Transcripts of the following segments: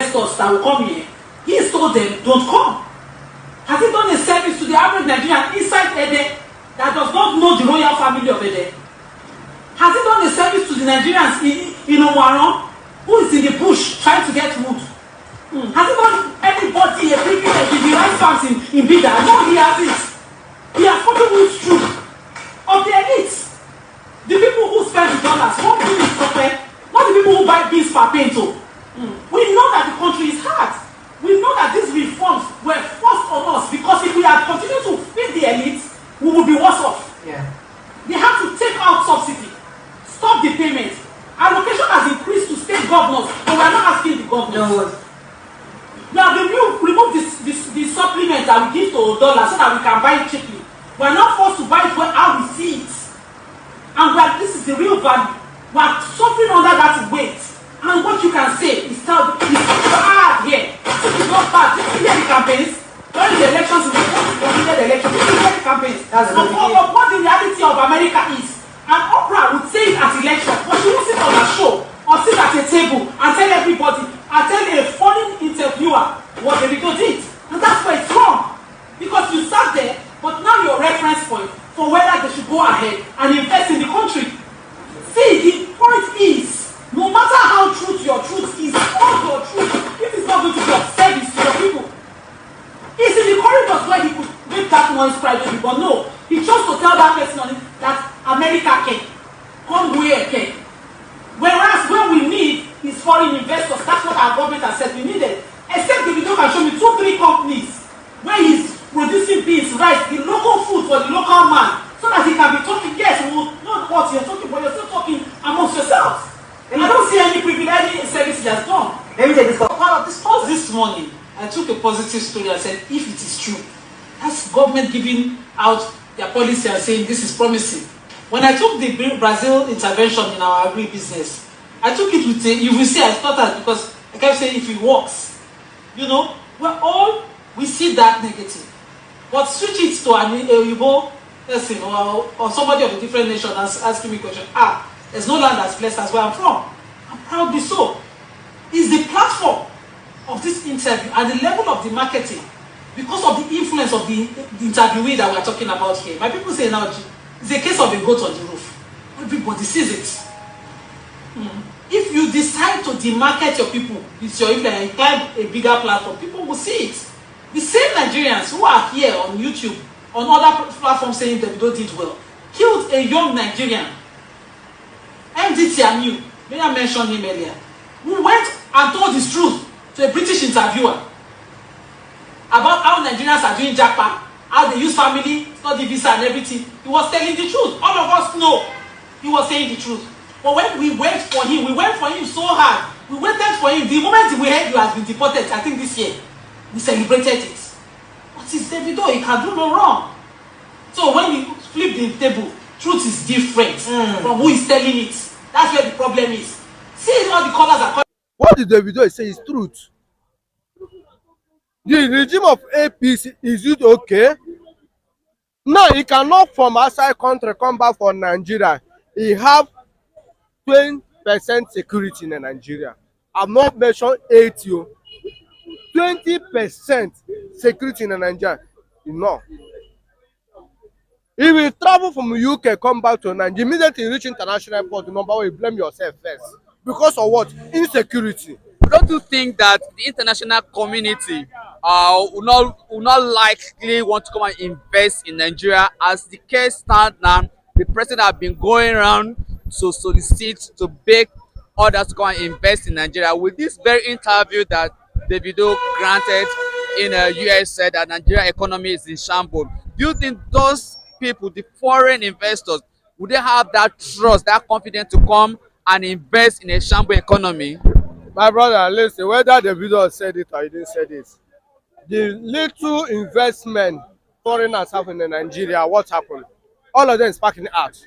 investors that will come here, he has told them, don't come. Has he done a service to the average Nigerian inside Ede that does not know the royal family of Ede? Has he done a service to the Nigerians in Owaron, who is in the bush trying to get wood? Has he done anybody a privilege in the rice farms in Bida? No, he hasn't. He has gotten wood through of the elites. The people who spend the dollars, not the people who buy beans per pinto. We know that the country is hard. We know that these reforms were forced on us because if we had continued to feed the elites, we would be worse off. Yeah. They have to take out subsidy, stop the payment. Allocation has increased to state governors, but we are not asking the governors. No. Now, remove the supplement that we give to dollars so that we can buy it cheaply. We are not forced to buy it how we see it. And this is the real value. We are suffering under that weight. And what you can say is bad here. This is not bad. This is the campaigns. During the elections, we completed the elections. This is the campaigns. Of what the reality of America is. And Oprah would say it at elections, but she won't sit on a show or sit at a table and tell everybody, and tell a foreign interviewer what Davido did. And that's where it's wrong. Because you sat there, but now your reference point for whether they should go ahead and invest in the country. See, the point is, no matter how true your truth is, all your truth, if it's not going to be of service to your people, it's in the corridors where he could make that noise privately, but no, he chose to tell that person on it that America can come where can. Whereas when we need is foreign investors, that's what our government has said we needed. Except Davido can show me 2-3 companies where he's producing beans, rice, the local food for the local man, so that he can be talking. Yes, we will know what you're talking, but you're still talking amongst yourselves. And I don't see any privilege, any service he has done. Let me take this. Part of this post this morning, I took a positive story and said, if it is true, that's government giving out their policy and saying this is promising. When I took the Brazil intervention in our agri-business, I took it with you will see I started because I kept saying if it works, we see that negative. But switch it to an Igbo person or somebody of a different nation asking me a question. There's no land as blessed as where I'm from. I'm proudly so. Is the platform of this interview and the level of the marketing because of the influence of the interviewee that we're talking about here. My people say now, it's a case of a goat on the roof. Everybody sees it. If you decide to demarket your people with your influence and climb a bigger platform, people will see it. The same Nigerians who are here on YouTube, on other platforms saying Davido did well, killed a young Nigerian, MDT Amiu, may I mention him earlier, who went and told his truth to a British interviewer about how Nigerians are doing jackpot, how they use family, study visa and everything. He was telling the truth. All of us know he was saying the truth. But when we went for him so hard. We waited for him. The moment we heard you has been deported, I think this year, we celebrated it. But it's Davido, he can do no wrong. So when you flip the table, truth is different from who is telling it. That's where the problem is. See all the colors are calling. What the Davido say is truth. The regime of APC, is it okay? No, he cannot from outside country come back for Nigeria. He have 20% security in Nigeria. I've not mentioned 80. 20% security in Nigeria. No. If you travel from UK, come back to Nigeria, immediately reach international airport, number one, you blame yourself first. Because of what? Insecurity. Don't you think that the international community will not likely want to come and invest in Nigeria? As the case stands now, the president has been going around to solicit, to beg others to come and invest in Nigeria. With this very interview that Davido granted in the US said that Nigeria economy is in shambles, do you think those people, the foreign investors, would they have that trust, that confidence to come and invest in a shambles economy? My brother, listen, whether Davido said it or he didn't say it, the little investment foreigners have in Nigeria, what happened? All of them is packing out.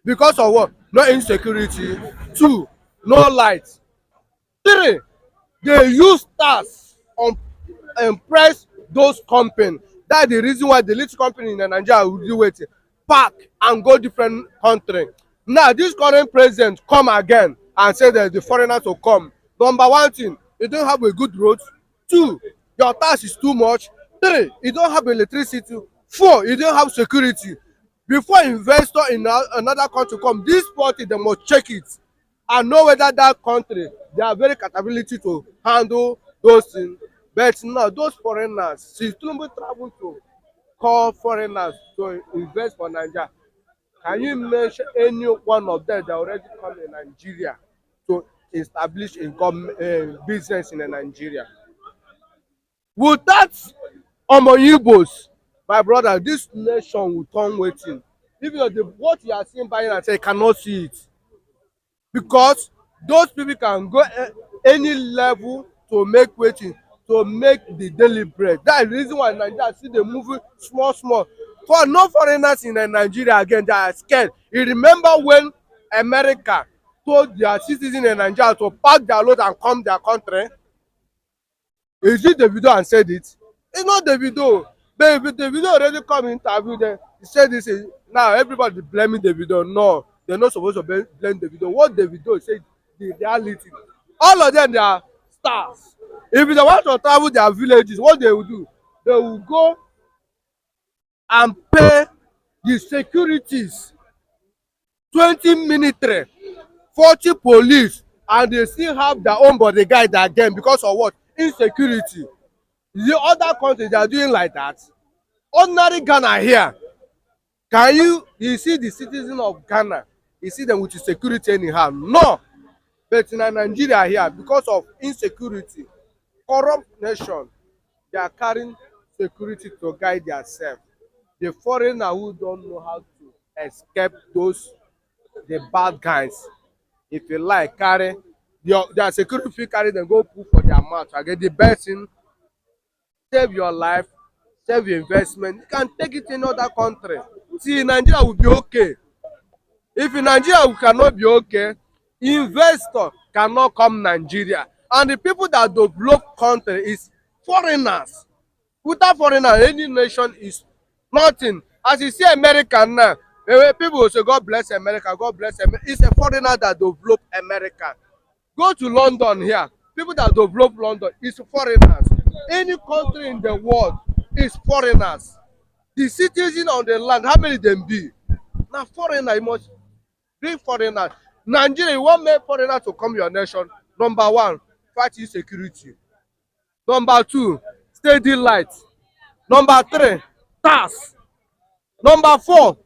Because of what? No insecurity. 2, no light. 3, they use tax on impress those companies. That's the reason why the little company in Nigeria will do it, pack and go different country. Now this current president come again and say that the foreigners will come. Number one thing, you don't have a good road. 2, your tax is too much. 3, you don't have electricity. 4, you don't have security. Before investor in another country come, this party they must check it and know whether that country they are very capability to handle those things. But now those foreigners, since Tinubu travel to call foreigners to invest for Nigeria, can you mention any one of them that already come in Nigeria to establish a business in Nigeria? Would that Igbos, my brother, this nation will turn waiting. Even though what you are seeing buying and say cannot see it, because those people can go any level to make waiting, to make the daily bread. That is the reason why Nigeria see dey moving small small. For no foreigners in Nigeria again, they are scared. You remember when America told their citizens in Nigeria to pack their load and come their country? Is it Davido and said it? It's not Davido. But Davido already come interview them. He said this is now everybody blaming Davido. No, they're not supposed to blame Davido. What Davido said, the reality. All of them they are stars. If they want to travel their villages, what they will do? They will go and pay the securities 20 military, 40 police, and they still have their own bodyguard again because of what? Insecurity. The other countries they are doing like that. Ordinary Ghana here, can you see the citizen of Ghana, you see them with the security anyhow? No. But in Nigeria here, because of insecurity, corrupt nation, they are carrying security to guide themselves. The foreigner who don't know how to escape the bad guys, if you like, carry their security fit carry them go put for their mouth again. The best thing, save your life, save your investment. You can take it in other country. See, Nigeria will be okay. If in Nigeria we cannot be okay, investor cannot come Nigeria. And the people that develop country is foreigners. Without foreigners, any nation is nothing. As you see America now, people will say, God bless America, God bless America. It's a foreigner that develop America. Go to London here. People that develop London is foreigners. Any country in the world is foreigners. The citizen on the land, how many them be? Now foreigner, you must be foreigners. Nigeria, you want make foreigners to come your nation. Number 1, fight insecurity. Number 2, steady light. Number 3, tax. Number 4,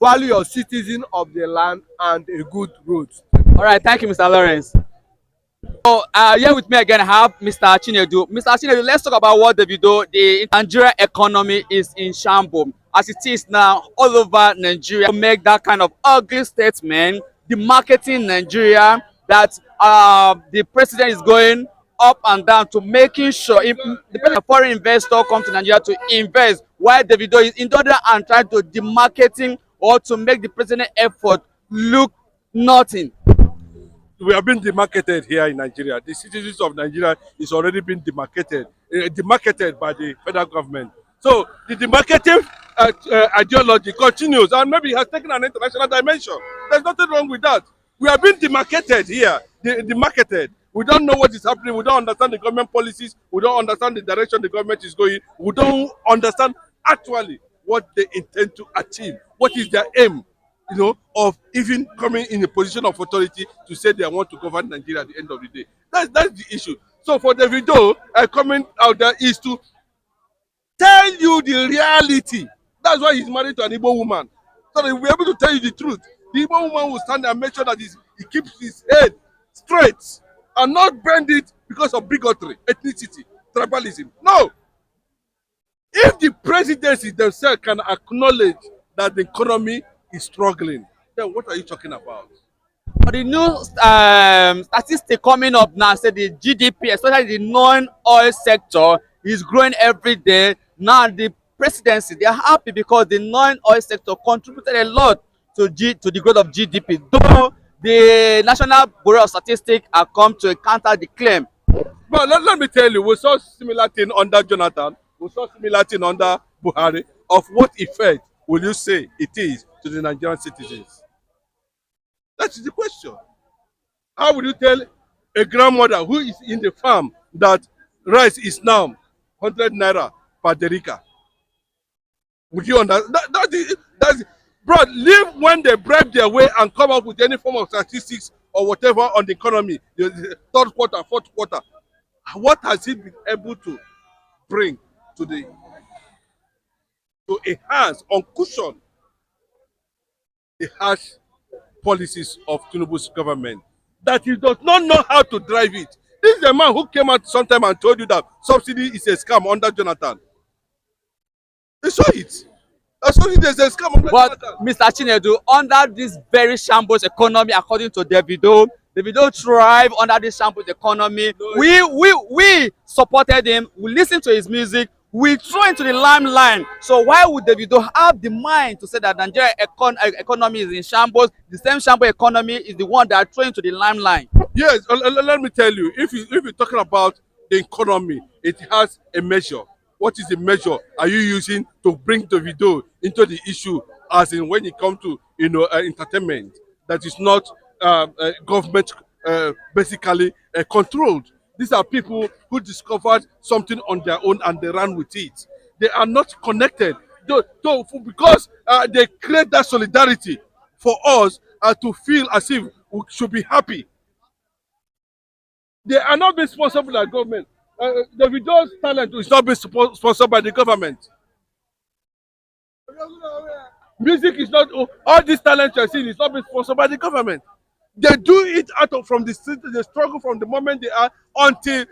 value your citizen of the land and a good road. All right, thank you, Mr. Lawrence. So here with me again, I have Mr. Chinedu. Mr. Chinedu, let's talk about what Davido, the Nigeria economy is in shambles. As it is now, all over Nigeria, to make that kind of ugly statement, the marketing Nigeria, that the president is going up and down to making sure if the foreign investor come to Nigeria to invest, while Davido is in order and trying to demarketing or to make the president effort look nothing. We have been demarketed here in Nigeria. The citizens of Nigeria is already been demarketed by the federal government. So the demarketing ideology continues, and maybe it has taken an international dimension. There's nothing wrong with that. We have been demarketed here, demarketed. We don't know what is happening. We don't understand the government policies. We don't understand the direction the government is going. We don't understand actually what they intend to achieve. What is their aim? Of even coming in a position of authority to say they want to govern Nigeria at the end of the day. That's the issue. So for Davido, coming out there is to tell you the reality. That's why he's married to an Igbo woman. So that he'll be able to tell you the truth. The Igbo woman will stand and make sure that he keeps his head straight and not bend it because of bigotry, ethnicity, tribalism. No. If the presidency themselves can acknowledge that the economy is struggling, then what are you talking about? The new statistic coming up now said the GDP, especially the non-oil sector, is growing every day. Now the presidency, they are happy because the non-oil sector contributed a lot to the growth of GDP. Though the National Bureau of Statistics have come to counter the claim. But let me tell you, we saw similar thing under Jonathan. We saw similar thing under Buhari. Of what effect will you say it is to the Nigerian citizens? That is the question. How will you tell a grandmother who is in the farm that rice is now 100 naira per derica. Would you understand? That's bro, leave when they bribe their way and come up with any form of statistics or whatever on the economy, the third quarter, fourth quarter. What has it been able to bring to the to enhance on cushion the harsh policies of Tinubu's government? That he does not know how to drive it. This is a man who came out sometime and told you that subsidy is a scam under Jonathan. They saw it. I saw it as a scam under But Jonathan. Mr. Chinedu, under this very shambles economy, according to Davido thrive under this shambles economy. We supported him. We listened to his music. We threw into the limelight. So why would Davido have the mind to say that Nigeria economy is in shambles? The same shambles economy is the one that threw into the limelight. Yes, let me tell you, if you're talking about the economy, it has a measure. What is the measure are you using to bring the video into the issue, as in when it comes to entertainment that is not government basically controlled? These are people who discovered something on their own and they ran with it. They are not connected, because they create that solidarity for us to feel as if we should be happy. They are not being sponsored by the government. The video's talent is not being sponsored by the government. Music is not, all this talent you're seeing is not being sponsored by the government. They do it from the street. They struggle from the moment they are until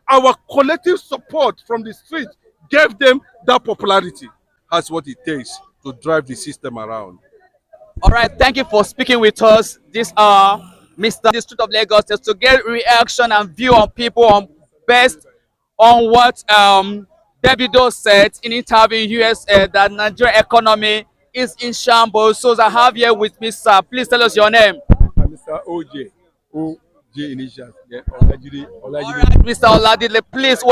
our collective support from the street gave them that popularity. That's what it takes to drive the system around. All right, thank you for speaking with us this Mr. District of Lagos, just to get reaction and view on people on best on what Davido said in interview in USA that Nigeria economy is in shambles. So I have here with me, sir. Please tell us your name. Mr. OJ initials. Yeah, Olajide. All right, Mr. Oladile, please,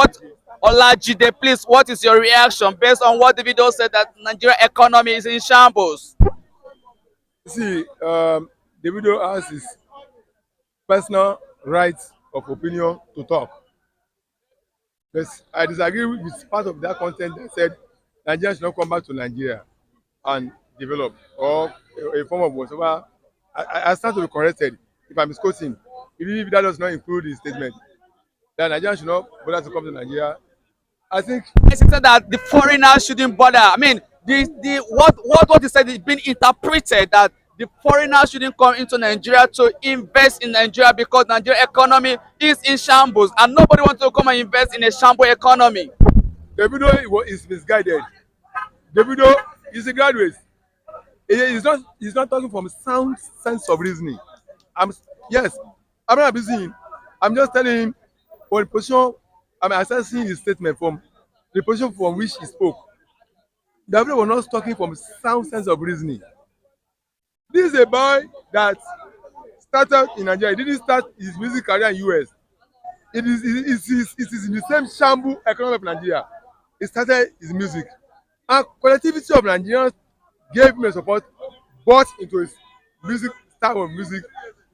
Olajide, please, what is your reaction based on what Davido said that Nigeria economy is in shambles? See, Davido has his personal right of opinion to talk. Yes, I disagree with part of that content that said Nigeria should not come back to Nigeria and develop, or a form of whatever. I stand to be corrected if I'm misquoting. If that does not include his statement, that Nigeria should not bother to come to Nigeria. I think I said that the foreigners shouldn't bother. I mean, what he said is being interpreted that the foreigners shouldn't come into Nigeria to invest in Nigeria because Nigeria economy is in shambles and nobody wants to come and invest in a shambles economy. Davido is misguided. Davido is a graduate. He's not talking from sound sense of reasoning. Yes, I'm not busy. I'm just telling him for the position. I'm assessing his statement from the position from which he spoke. Davido was not talking from sound sense of reasoning. This is a boy that started in Nigeria. He didn't start his music career in US. It is in the same shamble economy of Nigeria. He started his music. And collectivity of Nigerians gave him a support, bought into his music, style of music,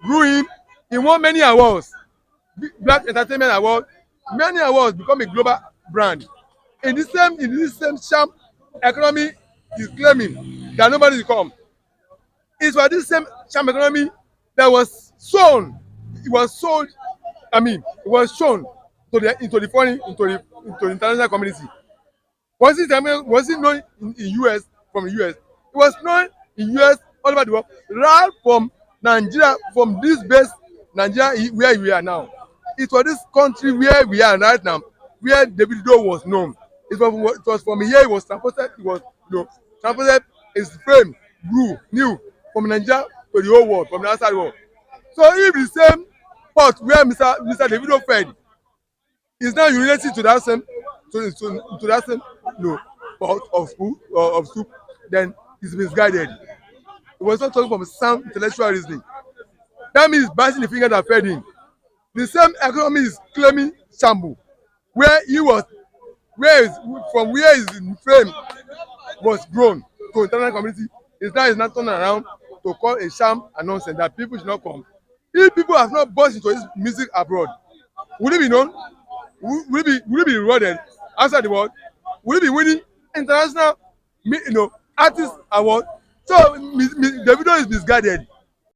grew him. He won many awards. Black Entertainment Award, many awards, become a global brand. In this same sham economy, he's claiming that nobody will come. It's for this same sham economy that was shown. It was sold. It was shown into the international community. Was it known in US from the US? It was known in US all over the world. Right from Nigeria, from this base Nigeria where we are now. It was this country where we are right now, where Davido was known. It was from here it was transported. It was transported. His fame grew new from Nigeria to the whole world, from the outside world. So if the same pot where Mr. Davido fed is now related to that same pot of soup, then he's misguided. He was not talking from sound intellectual reasoning. That means biting the finger that fed him. The same economy is claiming shamble, where his fame was grown to international community. Is now turning around to call a sham and nonsense that people should not come. If people have not bought into his music abroad, will it be known? Will it be rewarded outside the world? Will it be winning international, artist award? So Davido is misguided.